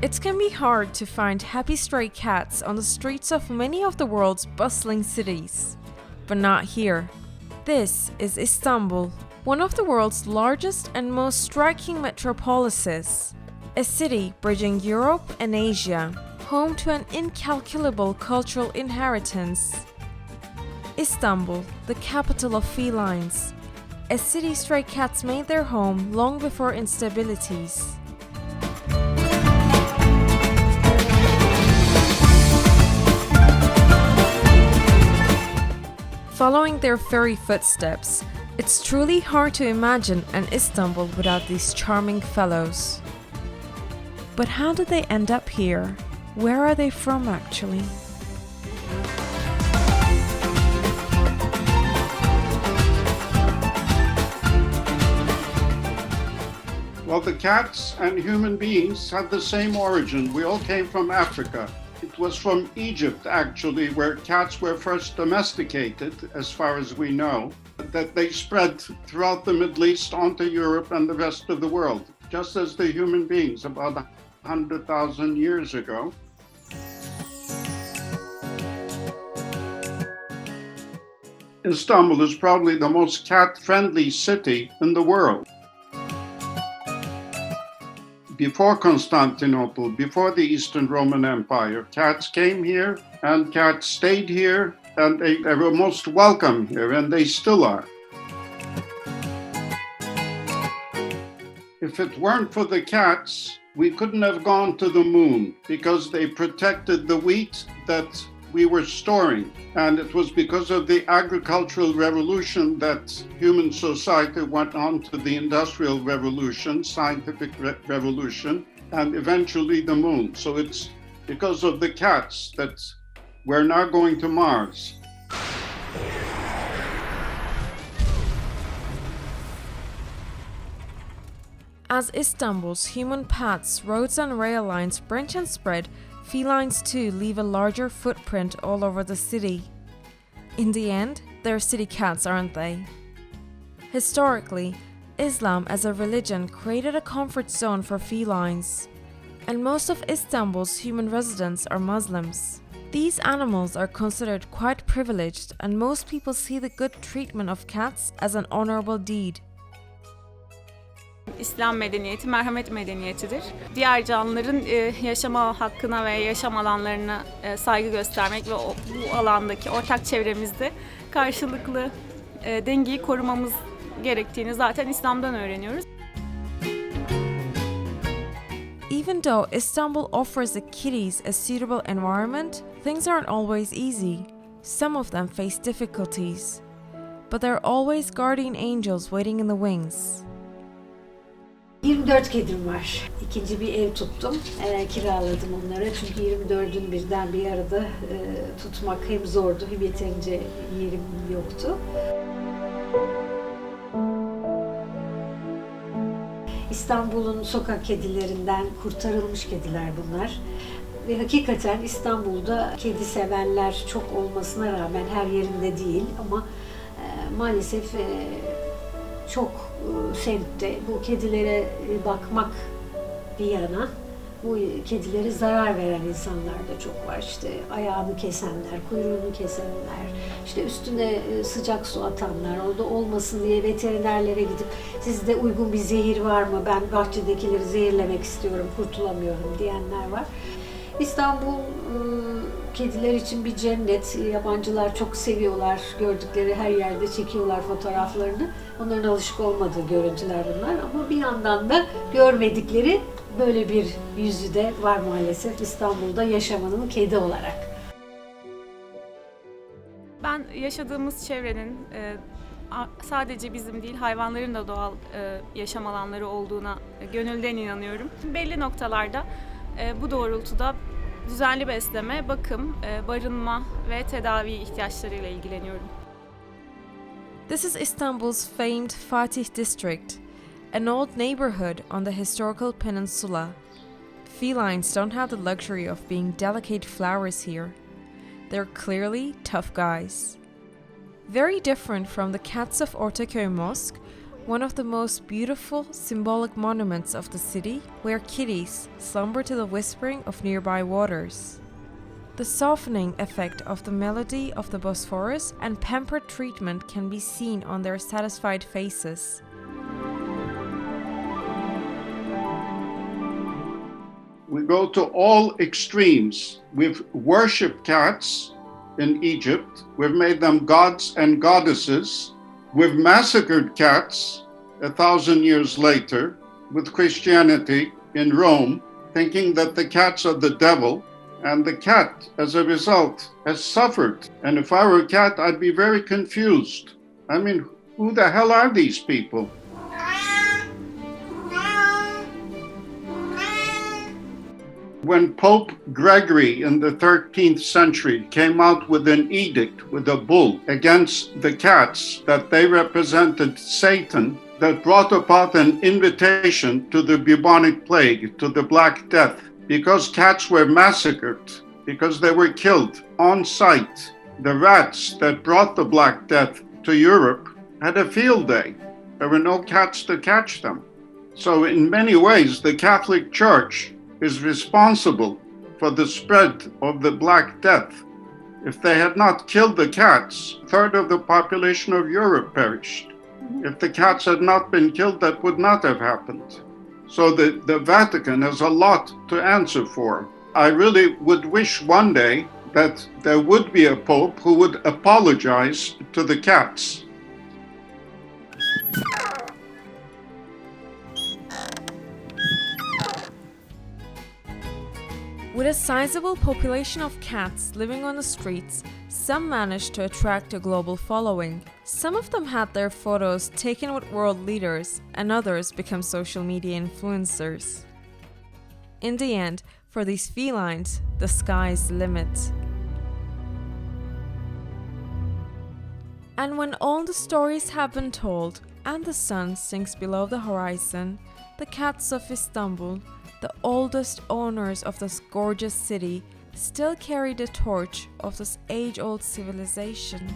It can be hard to find happy stray cats on the streets of many of the world's bustling cities. But not here. This is Istanbul, one of the world's largest and most striking metropolises. A city bridging Europe and Asia, home to an incalculable cultural inheritance. Istanbul, the capital of felines. A city stray cats made their home long before instabilities. Following their furry footsteps, it's truly hard to imagine an Istanbul without these charming fellows. But how did they end up here? Where are they from actually? Well, the cats and human beings have the same origin. We all came from Africa. It was from Egypt, actually, where cats were first domesticated, as far as we know, that they spread throughout the Middle East onto Europe and the rest of the world, just as the human beings about 100,000 years ago. Istanbul is probably the most cat-friendly city in the world. Before Constantinople, before the Eastern Roman Empire, cats came here and cats stayed here, and they were most welcome here, and they still are. If it weren't for the cats, we couldn't have gone to the moon because they protected the wheat that we were storing. And it was because of the agricultural revolution that human society went on to the industrial revolution, scientific revolution, and eventually the moon. So it's because of the cats that we're now going to Mars. As Istanbul's human paths, roads and rail lines branch and spread, felines too leave a larger footprint all over the city. In the end, they're city cats, aren't they? Historically, Islam as a religion created a comfort zone for felines, and most of Istanbul's human residents are Muslims. These animals are considered quite privileged, and most people see the good treatment of cats as an honorable deed. İslam medeniyeti merhamet medeniyetidir. Diğer canlıların yaşama hakkına ve yaşam alanlarına saygı göstermek ve bu alandaki ortak çevremizde karşılıklı dengeyi korumamız gerektiğini zaten İslam'dan öğreniyoruz. Even though Istanbul offers the kitties a suitable environment, things aren't always easy. Some of them face difficulties. But there are always guardian angels waiting in the wings. 24 kedim var. İkinci bir ev tuttum. Kiraladım onlara. Çünkü 24'ün birden bir arada tutmak hem zordu hem yeterince yerim yoktu. İstanbul'un sokak kedilerinden kurtarılmış kediler bunlar. Ve hakikaten İstanbul'da kedi sevenler çok olmasına rağmen her yerinde değil ama maalesef çok semtte bu kedilere bakmak bir yana, bu kedilere zarar veren insanlar da çok var. İşte ayağını kesenler, kuyruğunu kesenler, işte üstüne sıcak su atanlar, orada olmasın diye veterinerlere gidip sizde uygun bir zehir var mı, ben bahçedekileri zehirlemek istiyorum, kurtulamıyorum diyenler var. İstanbul kediler için bir cennet. Yabancılar çok seviyorlar. Gördükleri her yerde çekiyorlar fotoğraflarını. Onların alışık olmadığı görüntüler bunlar. Ama bir yandan da görmedikleri böyle bir yüzü de var maalesef İstanbul'da yaşamanın kedi olarak. Ben yaşadığımız çevrenin sadece bizim değil hayvanların da doğal yaşam alanları olduğuna gönülden inanıyorum. Belli noktalarda bu doğrultuda düzenli besleme, bakım, barınma ve tedavi ihtiyaçlarıyla ilgileniyorum. This is Istanbul's famed Fatih district, an old neighborhood on the historical peninsula. Felines don't have the luxury of being delicate flowers here. They're clearly tough guys. Very different from the cats of Ortaköy Mosque one of the most beautiful symbolic monuments of the city, where kitties slumber to the whispering of nearby waters. The softening effect of the melody of the Bosphorus and pampered treatment can be seen on their satisfied faces. We go to all extremes. We've worshipped cats in Egypt. We've made them gods and goddesses. We've massacred cats 1,000 years later with Christianity in Rome, thinking that the cats are the devil, and the cat, as a result, has suffered. And if I were a cat, I'd be very confused. I mean, who the hell are these people? When Pope Gregory in the 13th century came out with an edict, with a bull, against the cats, that they represented Satan, that brought about an invitation to the bubonic plague, to the Black Death, because cats were massacred, because they were killed on sight. The rats that brought the Black Death to Europe had a field day. There were no cats to catch them. So in many ways, the Catholic Church is responsible for the spread of the Black Death. If they had not killed the cats, a third of the population of Europe perished. If the cats had not been killed, that would not have happened. So the Vatican has a lot to answer for. I really would wish one day that there would be a pope who would apologize to the cats. With a sizable population of cats living on the streets, some managed to attract a global following. Some of them had their photos taken with world leaders, and others become social media influencers. In the end, for these felines, the sky's the limit. And when all the stories have been told and the sun sinks below the horizon, the cats of Istanbul, the oldest owners of this gorgeous city, still carry the torch of this age-old civilization.